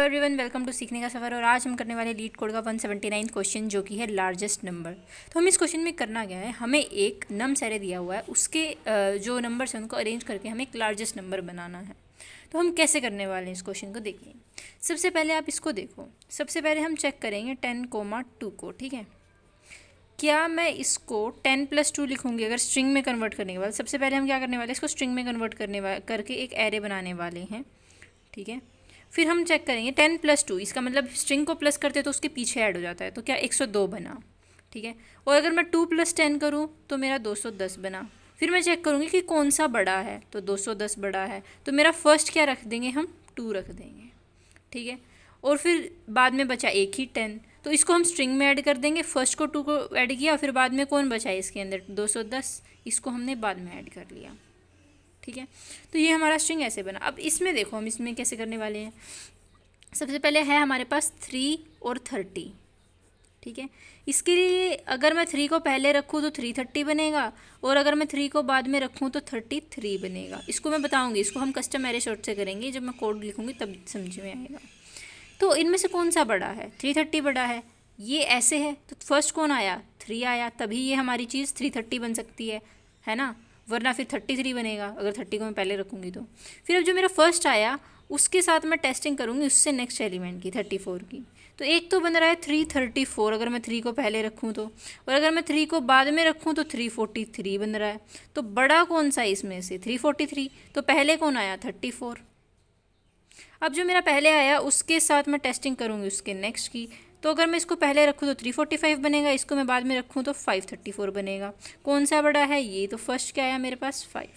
Everyone, welcome to सीखने का सफ़र। और आज हम करने वाले लीड कोड का 179 क्वेश्चन, जो कि है लार्जेस्ट नंबर। तो हम इस क्वेश्चन में करना क्या है, हमें एक नम्स एरे दिया हुआ है, उसके जो नंबर्स हैं उनको अरेंज करके हमें एक लार्जेस्ट नंबर बनाना है। तो हम कैसे करने वाले हैं इस क्वेश्चन को देखिए। सबसे पहले आप इसको देखो। सबसे पहले हम चेक करेंगे 10,2 को। ठीक है, क्या मैं इसको 10+2 लिखूंगी अगर स्ट्रिंग में कन्वर्ट करने के बाद। सबसे पहले हम क्या करने वाले हैं, इसको स्ट्रिंग में कन्वर्ट करके एक एरे बनाने वाले हैं। ठीक है, फिर हम चेक करेंगे 10+2, इसका मतलब स्ट्रिंग को प्लस करते तो उसके पीछे ऐड हो जाता है, तो क्या 102 बना। ठीक है, और अगर मैं 2+10 करूँ तो मेरा 210 बना। फिर मैं चेक करूँगी कि कौन सा बड़ा है, तो 210 बड़ा है, तो मेरा फर्स्ट क्या रख देंगे, हम 2 रख देंगे। ठीक है, और फिर बाद में बचा एक ही 10, तो इसको हम स्ट्रिंग में ऐड कर देंगे। फर्स्ट को 2 को ऐड किया, फिर बाद में कौन बचा है इसके अंदर, 210, इसको हमने बाद में ऐड कर लिया। ठीक है, तो ये हमारा स्ट्रिंग ऐसे बना। अब इसमें देखो हम इसमें कैसे करने वाले हैं। सबसे पहले है हमारे पास 3 और 30। ठीक है, इसके लिए अगर मैं 3 को पहले रखूँ तो 330 बनेगा, और अगर मैं 3 को बाद में रखूँ तो 33 बनेगा। इसको मैं बताऊँगी, इसको हम कस्टम एरे शॉर्ट से करेंगे, जब मैं कोड लिखूँगी तब समझ में आएगा। तो इनमें से कौन सा बड़ा है, 330 बड़ा है। ये ऐसे है तो फर्स्ट कौन आया, 3 आया, तभी ये हमारी चीज़ 330 बन सकती है ना, वरना फिर 33 बनेगा अगर 30 को मैं पहले रखूँगी तो। फिर अब जो मेरा फर्स्ट आया उसके साथ मैं टेस्टिंग करूँगी उससे नेक्स्ट एलिमेंट की, 34 की। तो एक तो बन रहा है 334 अगर मैं 3 को पहले रखूँ तो, और अगर मैं 3 को बाद में रखूँ तो 343 बन रहा है। तो बड़ा कौन सा है इसमें से, 343, तो पहले कौन आया, 34। अब जो मेरा पहले आया उसके साथ मैं टेस्टिंग करूँगी उसके नेक्स्ट की। तो अगर मैं इसको पहले रखूँ तो 345 बनेगा, इसको मैं बाद में रखूँ तो 534 बनेगा। कौन सा बड़ा है, ये तो फर्स्ट क्या आया मेरे पास, 5।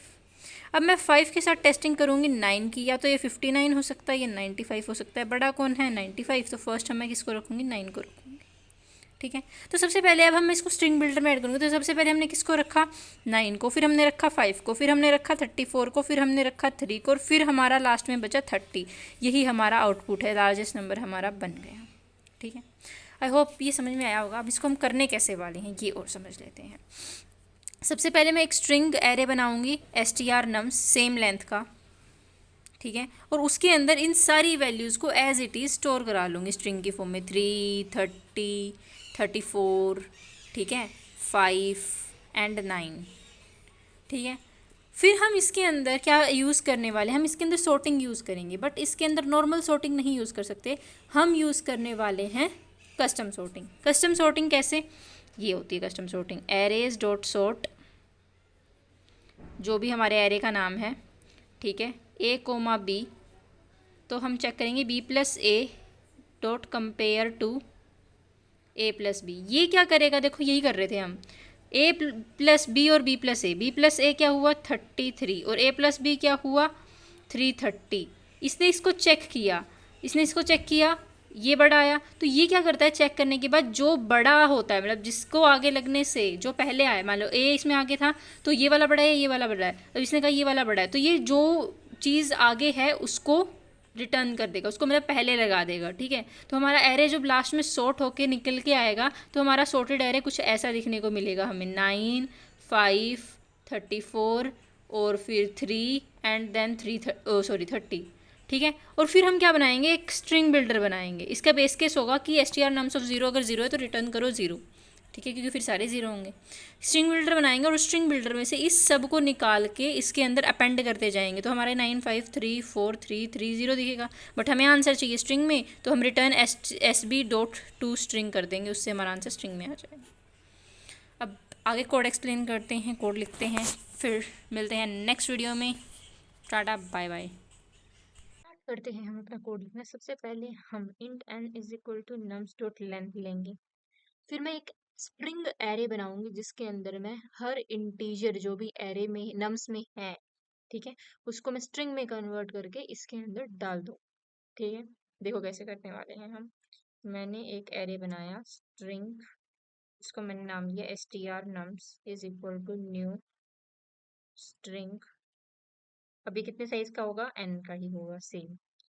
अब मैं 5 के साथ टेस्टिंग करूँगी 9 की, या तो ये 59 हो सकता है या 95 हो सकता है। बड़ा कौन है, 95, तो फर्स्ट मैं किसको रखूँगी, 9 को रखूँगी। ठीक है, तो सबसे पहले अब हम इसको स्ट्रिंग बिल्डर में ऐड करेंगे। तो सबसे पहले हमने किसको रखा, 9 को, फिर हमने रखा 5 को, फिर हमने रखा 34 को, फिर हमने रखा 3 को, और फिर हमारा लास्ट में बचा 30। यही हमारा आउटपुट है, लार्जेस्ट नंबर हमारा बन गया। ठीक है, आई होप ये समझ में आया होगा। अब इसको हम करने कैसे वाले हैं ये और समझ लेते हैं। सबसे पहले मैं एक स्ट्रिंग एरे बनाऊंगी strnums, सेम लेंथ का। ठीक है, और उसके अंदर इन सारी वैल्यूज़ को एज इट इज़ स्टोर करा लूँगी स्ट्रिंग की फॉर्म में, 3, 30, 34, ठीक है, 5 एंड 9। ठीक है, फिर हम इसके अंदर क्या यूज़ करने वाले हैं, हम इसके अंदर सॉर्टिंग यूज़ करेंगे, बट इसके अंदर नॉर्मल सॉर्टिंग नहीं यूज़ कर सकते। हम यूज़ करने वाले हैं कस्टम सॉर्टिंग। कस्टम सॉर्टिंग कैसे, ये होती है custom sorting, arrays dot sort, जो भी हमारे एरे का नाम है, ठीक है, A, B, तो हम चेक करेंगे B+A dot compare to A+B। ये क्या करेगा, देखो यही कर रहे थे हम, A+B और B+A क्या हुआ 33, और A+B क्या हुआ 330। इसने इसको चेक किया, ये बड़ा आया। तो ये क्या करता है, चेक करने के बाद जो बड़ा होता है, मतलब जिसको आगे लगने से जो पहले आया, मान लो A इसमें आगे था तो ये वाला बड़ा है, ये वाला बड़ा है, अब इसने कहा ये वाला बड़ा है, तो ये जो चीज़ आगे है उसको रिटर्न कर देगा, उसको मतलब पहले लगा देगा। ठीक है, तो हमारा एरे जब लास्ट में सॉर्ट होके निकल के आएगा तो हमारा सॉर्टेड एरे कुछ ऐसा दिखने को मिलेगा हमें, 9, 5, 34 और फिर 3 एंड देन 30। ठीक है, और फिर हम क्या बनाएंगे, एक स्ट्रिंग बिल्डर बनाएंगे। इसका बेस केस होगा कि strnums ऑफ 0 अगर 0 है तो रिटर्न करो 0। ठीक है, क्योंकि फिर सारे 0 होंगे। स्ट्रिंग बिल्डर बनाएंगे और स्ट्रिंग बिल्डर में से इस सब को निकाल के इसके अंदर अपेंड करते जाएंगे, तो हमारे 9, 5, 3, 4, 3, 3, 0 दिखेगा। बट हमें आंसर चाहिए स्ट्रिंग में, तो हम रिटर्न SB.to स्ट्रिंग कर देंगे, उससे हमारा आंसर स्ट्रिंग में आ जाएगा। अब आगे कोड एक्सप्लेन करते हैं, कोड लिखते हैं, फिर मिलते हैं नेक्स्ट वीडियो में। Tata, bye bye. करते हैं हम अपना कोड लिखना। सबसे पहले हम int n is equal to nums dot length लेंगे। फिर मैं एक स्ट्रिंग एरे बनाऊंगी जिसके अंदर मैं हर इंटीजर जो भी एरे में नम्स में है, ठीक है, उसको मैं स्ट्रिंग में कन्वर्ट करके इसके अंदर डाल दूँ। ठीक है, देखो कैसे करने वाले हैं हम। मैंने एक एरे बनाया स्ट्रिंग, इसको मैंने नाम दिया strnums is equal to new string. अभी कितने साइज का होगा, n का ही होगा सेम।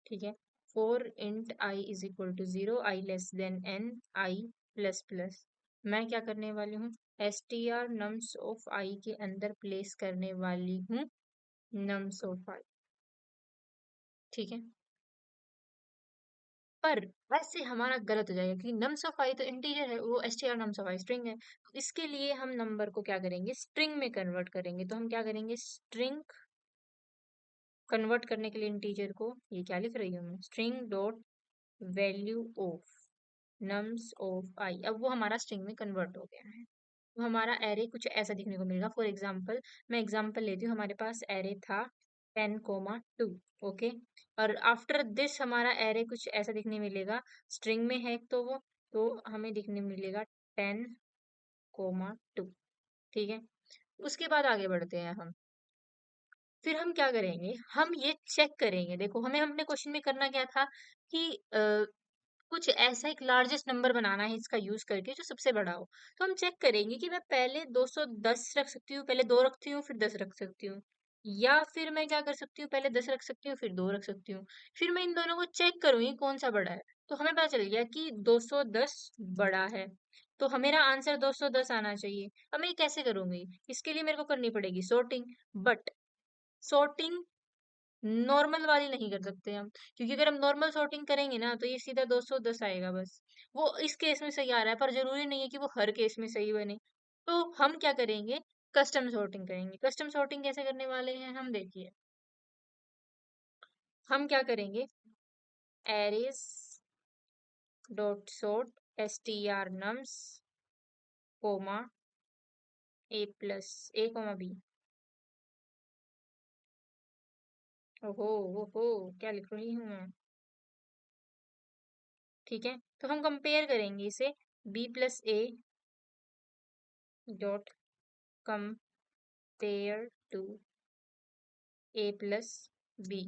ठीक है, for int I is equal to 0, I less than n, I plus plus. मैं क्या करने वाली हूँ, strnums ऑफ I के अंदर प्लेस करने वाली हूँ nums ऑफ I। ठीक है, पर वैसे हमारा गलत हो जाएगा क्योंकि नम्स ऑफ आई तो इंटीजर है, वो str nums of I string है। तो इसके लिए हम नंबर को क्या करेंगे, स्ट्रिंग में कन्वर्ट करेंगे। तो हम क्या करेंगे, स्ट्रिंग कन्वर्ट करने के लिए इंटीजर को, ये क्या लिख रही हूँ मैं, string dot value of nums of i, अब वो हमारा स्ट्रिंग में कन्वर्ट हो गया है। तो हमारा एरे कुछ ऐसा दिखने को मिलेगा। फॉर एग्जाम्पल, मैं एग्जाम्पल लेती हूँ, हमारे पास एरे था 10,2, ओके। और आफ्टर दिस हमारा एरे कुछ ऐसा दिखने मिलेगा, स्ट्रिंग में है तो वो, तो हमें दिखने मिलेगा 10,2, ठीक है। उसके बाद आगे बढ़ते हैं हम। फिर हम क्या करेंगे, हम ये चेक करेंगे, देखो हमें अपने क्वेश्चन में करना क्या था कि कुछ ऐसा एक लार्जेस्ट नंबर बनाना है इसका यूज करके जो सबसे बड़ा हो। तो हम चेक करेंगे कि मैं पहले 210 रख सकती हूँ, पहले 2 रखती हूँ फिर 10 रख सकती हूँ, या फिर मैं क्या कर सकती हूँ, पहले 10 रख सकती हूँ फिर 2 रख सकती हूँ। फिर मैं इन दोनों को चेक करूंगी कौन सा बड़ा है। तो हमें पता चल गया कि 210 बड़ा है, तो मेरा आंसर 210 आना चाहिए। अब मैं ये कैसे करूंगी, इसके लिए मेरे को करनी पड़ेगी सॉर्टिंग। बट सॉर्टिंग नॉर्मल वाली नहीं कर सकते हम, क्योंकि अगर हम नॉर्मल सॉर्टिंग करेंगे ना तो ये सीधा 210 आएगा बस। वो इस केस में सही आ रहा है पर जरूरी नहीं है कि वो हर केस में सही बने। तो हम क्या करेंगे, कस्टम सॉर्टिंग करेंगे। कस्टम सॉर्टिंग कैसे करने वाले हैं हम देखिए, हम क्या करेंगे, arrays dot sort str nums comma a plus a comma b। ओहो, ओहो, क्या लिख रही हूँ मैं, ठीक है। तो हम कंपेयर करेंगे इसे, b plus a dot compare to a plus b,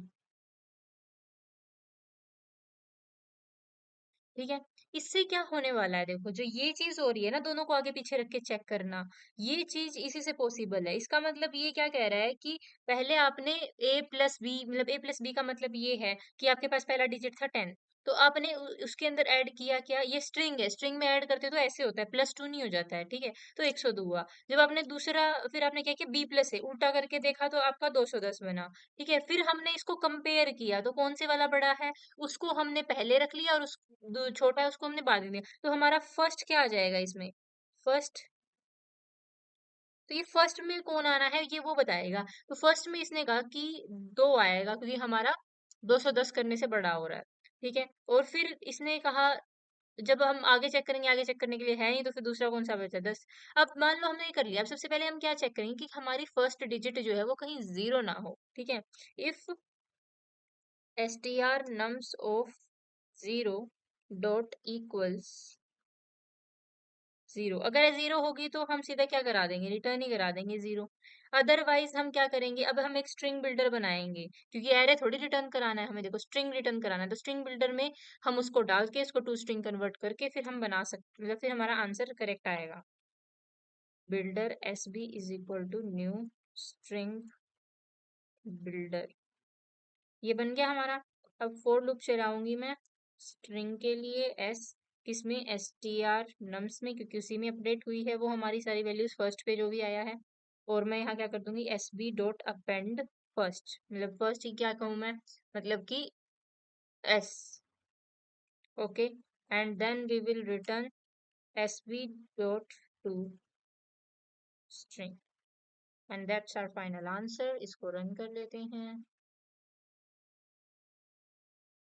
ठीक है। इससे क्या होने वाला है, देखो जो ये चीज हो रही है ना, दोनों को आगे पीछे रख के चेक करना, ये चीज इसी से पॉसिबल है। इसका मतलब ये क्या कह रहा है कि पहले आपने a प्लस बी, मतलब a प्लस बी का मतलब ये है कि आपके पास पहला डिजिट था 10, तो आपने उसके अंदर ऐड किया, क्या ये स्ट्रिंग है, स्ट्रिंग में ऐड करते तो ऐसे होता है, +2 नहीं हो जाता है, ठीक है। तो 102 हुआ। जब आपने दूसरा, फिर आपने क्या किया, b प्लस है, उल्टा करके देखा तो आपका 210 बना, ठीक है। फिर हमने इसको कंपेयर किया तो कौन से वाला बड़ा है, उसको हमने पहले रख लिया और उस छोटा है उसको हमने बाद में दिया। तो हमारा फर्स्ट क्या आ जाएगा इसमें, फर्स्ट, तो ये फर्स्ट में कौन आना है ये वो बताएगा। तो फर्स्ट में इसने कहा कि 2 आएगा क्योंकि हमारा 210 करने से बड़ा हो रहा है, ठीक है। और फिर इसने कहा, जब हम आगे चेक करेंगे, आगे चेक करने के लिए है नहीं, तो फिर दूसरा कौन सा बचा, 10। अब मान लो हमने ये कर लिया, अब सबसे पहले हम क्या चेक करेंगे कि हमारी फर्स्ट डिजिट जो है वो कहीं जीरो ना हो, ठीक है। If str nums of 0 dot equals 0, अगर 0 होगी तो हम सीधा क्या करा देंगे, रिटर्न ही करा देंगे 0। अदरवाइज हम क्या करेंगे, अब हम एक स्ट्रिंग बिल्डर बनाएंगे, क्योंकि एरे थोड़ी रिटर्न कराना है हमें, देखो स्ट्रिंग रिटर्न कराना है। तो स्ट्रिंग बिल्डर में हम उसको डाल के इसको टू स्ट्रिंग कन्वर्ट करके फिर हम बना सकते, मतलब फिर हमारा आंसर करेक्ट आएगा। Builder S B is equal to new string builder, ये बन गया हमारा। अब फोर लूप चलाऊंगी मैं स्ट्रिंग के लिए, एस किसमें, एस टी आर नम्स में, क्योंकि उसी में अपडेट हुई है वो हमारी सारी वैल्यूज फर्स्ट पे जो भी आया है। और मैं यहाँ क्या कर दूंगी, S B dot append first, मतलब फर्स्ट ही क्या कहूँ मैं, मतलब कि S, okay. And then we will return S B dot to string, and that's our final answer. इसको रन कर लेते हैं,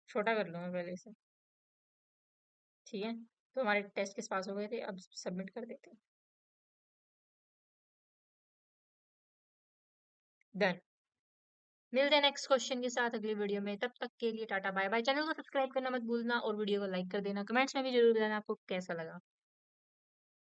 छोटा कर लूंगा पहले से, ठीक है। तो हमारे टेस्ट किस पास हो गए थे, अब सबमिट कर देते हैं, डन। मिलते हैं नेक्स्ट क्वेश्चन के साथ अगली वीडियो में, तब तक के लिए टाटा बाय बाय। चैनल को सब्सक्राइब करना मत भूलना और वीडियो को लाइक कर देना, कमेंट्स में भी जरूर बताना आपको कैसा लगा।